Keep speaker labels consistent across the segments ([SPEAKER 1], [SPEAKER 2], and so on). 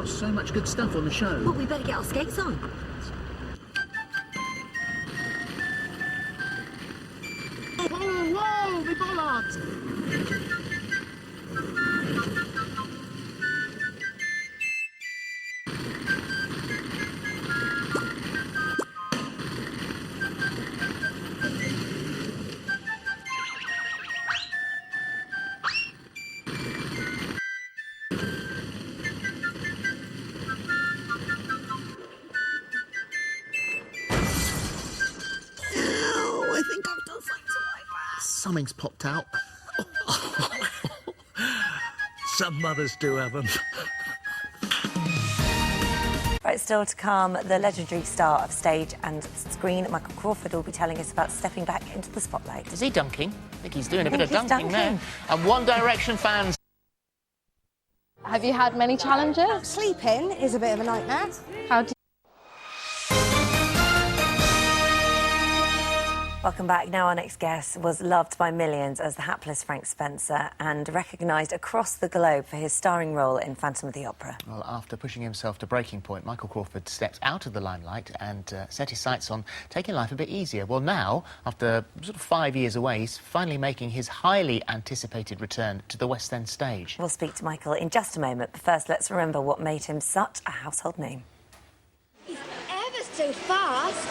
[SPEAKER 1] got so much good stuff on the show.
[SPEAKER 2] Well, we better get our skates on.
[SPEAKER 1] Whoa, the bollards! I think I've done something to my back. Something's popped out.
[SPEAKER 3] Some mothers do have them.
[SPEAKER 2] Right, still to come, the legendary star of stage and screen, Michael Crawford, will be telling us about stepping back into the spotlight.
[SPEAKER 4] Is he dunking? I think he's doing a bit of
[SPEAKER 2] he's
[SPEAKER 4] dunking there. And One Direction fans.
[SPEAKER 5] Have you had many challenges?
[SPEAKER 6] Sleeping is a bit of a nightmare.
[SPEAKER 5] How do
[SPEAKER 2] Welcome back. Now our next guest was loved by millions as the hapless Frank Spencer and recognised across the globe for his starring role in Phantom of the Opera.
[SPEAKER 4] Well, after pushing himself to breaking point, Michael Crawford stepped out of the limelight and set his sights on taking life a bit easier. Well, now, after sort of 5 years away, he's finally making his highly anticipated return to the West End stage.
[SPEAKER 2] We'll speak to Michael in just a moment, but first let's remember what made him such a household name.
[SPEAKER 6] He's ever so fast.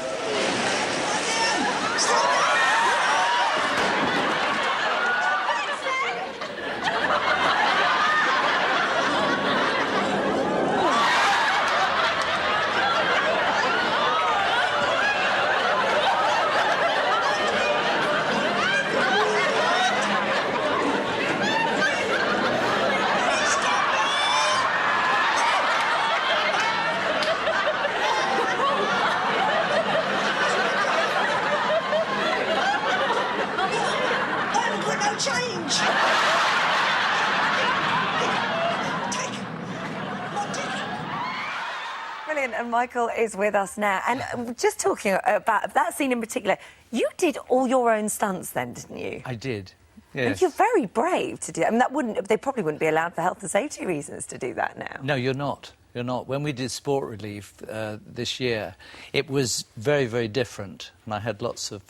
[SPEAKER 2] Brilliant, and Michael is with us now. And just talking about that scene in particular, you did all your own stunts then, didn't you?
[SPEAKER 3] I did,
[SPEAKER 2] And
[SPEAKER 3] yes.
[SPEAKER 2] you're very brave to do that. I mean, they probably wouldn't be allowed for health and safety reasons to do that now.
[SPEAKER 3] No, you're not. You're not. When we did Sport Relief this year, it was very, very different, and I had lots of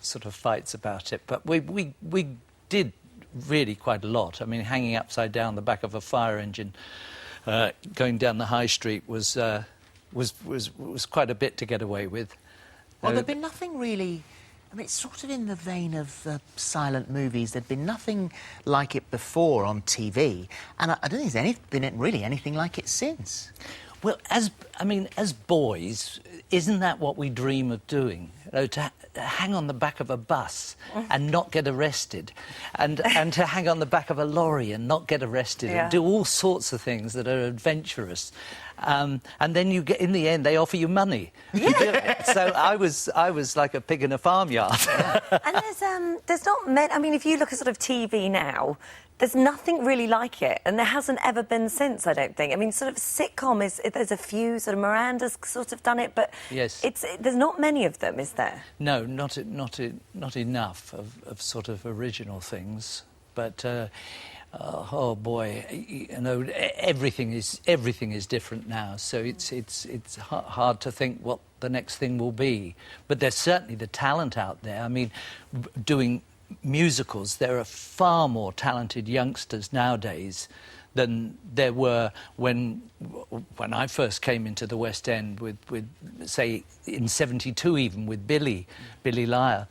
[SPEAKER 3] sort of fights about it. But we did really quite a lot. I mean, hanging upside down the back of a fire engine, going down the high street was quite a bit to get away with.
[SPEAKER 4] Well, there'd been nothing really... I mean, it's sort of in the vein of silent movies. There'd been nothing like it before on TV, and I don't think there's been really anything like it since.
[SPEAKER 3] Well, as boys, isn't that what we dream of doing? You know, to hang on the back of a bus and not get arrested, and to hang on the back of a lorry and not get arrested, and do all sorts of things that are adventurous. And then you get, in the end, they offer you money.
[SPEAKER 2] Yeah.
[SPEAKER 3] So I was like a pig in a farmyard.
[SPEAKER 2] And there's not many... I mean, if you look at sort of TV now, there's nothing really like it, and there hasn't ever been since, I don't think. I mean, sort of sitcom there's a few, sort of Miranda's sort of done it, but
[SPEAKER 3] yes,
[SPEAKER 2] there's not many of them, is there?
[SPEAKER 3] No, not enough of sort of original things. But oh boy, you know, everything is different now. So it's hard to think what the next thing will be. But there's certainly the talent out there. I mean, doing musicals, there are far more talented youngsters nowadays than there were when I first came into the West End with say in '72, even with Billy Lyle.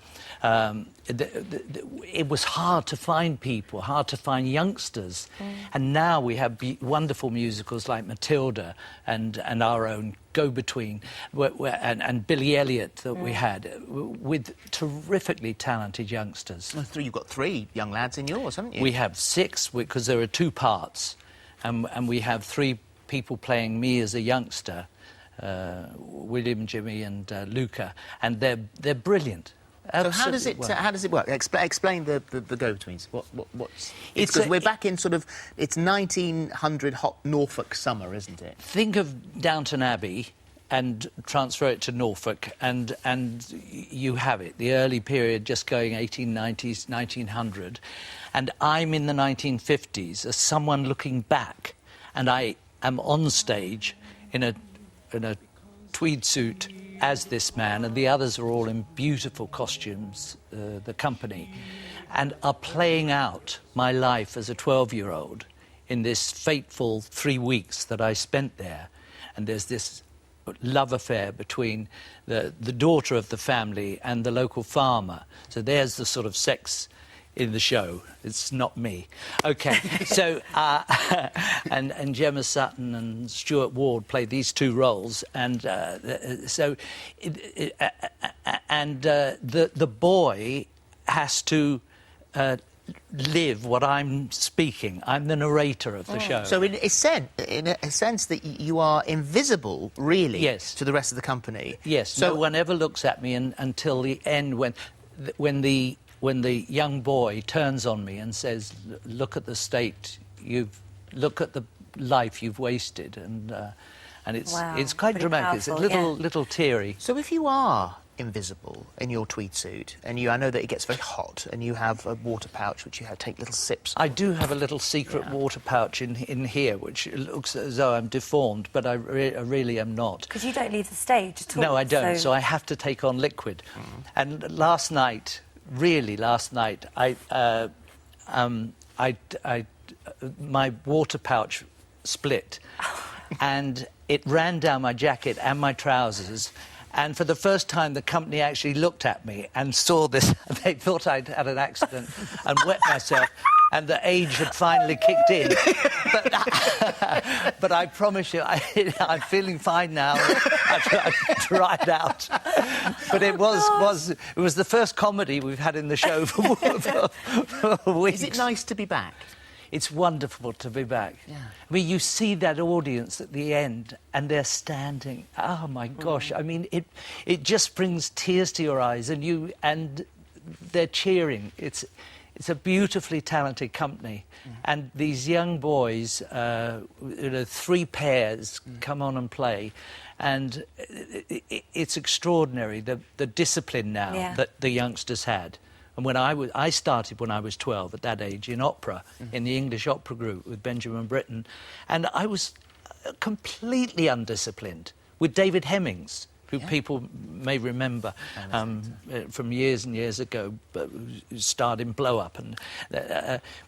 [SPEAKER 3] It was hard to find people, hard to find youngsters, and now we have wonderful musicals like Matilda and our own Go-Between, and Billy Elliot that we had, with terrifically talented youngsters.
[SPEAKER 4] Well, you've got 3 young lads in yours, haven't you?
[SPEAKER 3] We have 6, because there are 2 parts, and we have 3 people playing me as a youngster, William, Jimmy and Luca, and they're brilliant.
[SPEAKER 4] So how does it work? Explain the go-betweens. What's... It's because we're back in sort of... It's 1900 hot Norfolk summer, isn't it?
[SPEAKER 3] Think of Downton Abbey and transfer it to Norfolk, and you have it. The early period just going 1890s, 1900. And I'm in the 1950s as someone looking back, and am on stage in a tweed suit as this man, and the others are all in beautiful costumes, the company, and are playing out my life as a 12-year-old in this fateful 3 weeks that I spent there. And there's this love affair between the daughter of the family and the local farmer. So there's the sort of sex in the show. It's not me. Okay, so and Gemma Sutton and Stuart Ward play these two roles, and the boy has to live what I'm speaking. I'm the narrator of the show.
[SPEAKER 4] So in a sense that you are invisible, really,
[SPEAKER 3] yes,
[SPEAKER 4] to the rest of the company.
[SPEAKER 3] Yes, so no one ever looks at me until the end, when the young boy turns on me and says, "Look at the state look at the life you've wasted," and it's
[SPEAKER 2] wow,
[SPEAKER 3] it's quite dramatic.
[SPEAKER 2] Powerful,
[SPEAKER 3] it's a little teary.
[SPEAKER 4] So if you are invisible in your tweed suit, and I know that it gets very hot, and you have a water pouch which you take little sips.
[SPEAKER 3] I do have a little secret water pouch in here, which looks as though I'm deformed, but I really am not.
[SPEAKER 2] Because you don't leave the stage at all.
[SPEAKER 3] No, I don't. So I have to take on liquid. And last night, my water pouch split, and it ran down my jacket and my trousers. And for the first time, the company actually looked at me and saw this. They thought I'd had an accident and wet myself, and the age had finally kicked in. But I promise you, I'm feeling fine now. I've dried out. But it was the first comedy we've had in the show for weeks.
[SPEAKER 4] Is it nice to be back?
[SPEAKER 3] It's wonderful to be back.
[SPEAKER 4] Yeah.
[SPEAKER 3] I mean, you see that audience at the end, and they're standing. Oh my gosh! I mean, it just brings tears to your eyes, and they're cheering. It's a beautifully talented company, and these young boys, 3 pairs, come on and play, and it's extraordinary the discipline now that the youngsters had. And when I started when I was 12, at that age, in opera, in the English opera group with Benjamin Britten, and I was completely undisciplined with David Hemmings, who people may remember from years and years ago, who starred in Blow Up.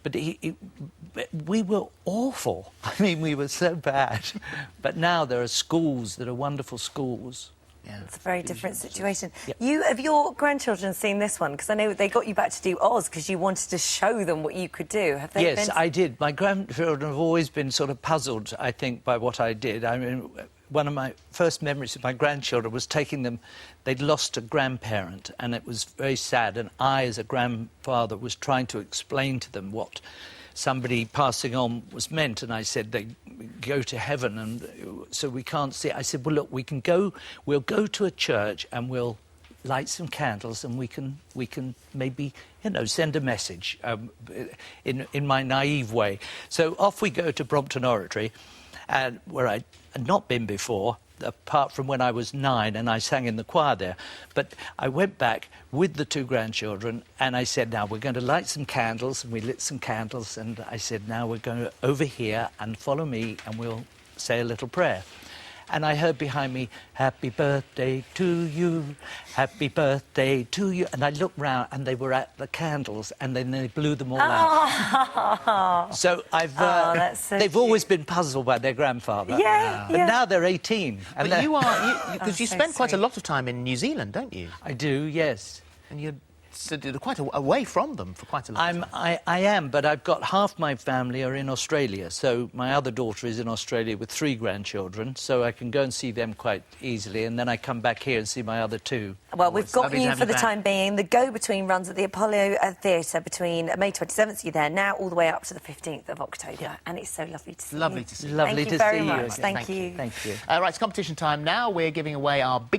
[SPEAKER 3] But we were awful. I mean, we were so bad. But now there are schools that are wonderful schools.
[SPEAKER 4] Yeah.
[SPEAKER 2] It's a very different situation.
[SPEAKER 3] Yep.
[SPEAKER 2] Have your grandchildren seen this one? Because I know they got you back to do Oz because you wanted to show them what you could do. Have they?
[SPEAKER 3] Yes, I did. My grandchildren have always been sort of puzzled, I think, by what I did. I mean, one of my first memories of my grandchildren was taking them. They'd lost a grandparent, and it was very sad. And I, as a grandfather, was trying to explain to them what somebody passing on was meant, and I said they go to heaven, and so we can't see it. I said, well, look, we'll go to a church and we'll light some candles, and we can maybe send a message in my naive way. So off we go to Brompton Oratory, and where I had not been before, apart from when I was 9 and I sang in the choir there. But I went back with the 2 grandchildren, and I said, now we're going to light some candles, and we lit some candles, and I said, now we're going over here and follow me, and we'll say a little prayer. And I heard behind me, happy birthday to you, happy birthday to you. And I looked round, and they were at the candles, and then they blew them all out. So they've always been puzzled by their grandfather.
[SPEAKER 2] Yeah,
[SPEAKER 3] But now they're 18.
[SPEAKER 4] But because you spend quite a lot of time in New Zealand, don't you?
[SPEAKER 3] I do, yes.
[SPEAKER 4] And you're quite away from them for quite a long time.
[SPEAKER 3] I am, but I've got half my family are in Australia. So my other daughter is in Australia with 3 grandchildren, so I can go and see them quite easily, and then I come back here and see my other 2.
[SPEAKER 2] Well, we've got you for the time being. The go-between runs at the Apollo Theatre between May 27th, you're there now, all the way up to the 15th of October. And it's so lovely to see you.
[SPEAKER 4] Lovely to see you.
[SPEAKER 3] Lovely to see you.
[SPEAKER 2] Thank you very much. Thank you.
[SPEAKER 3] Thank you.
[SPEAKER 4] Right, it's competition time now. We're giving away our biggest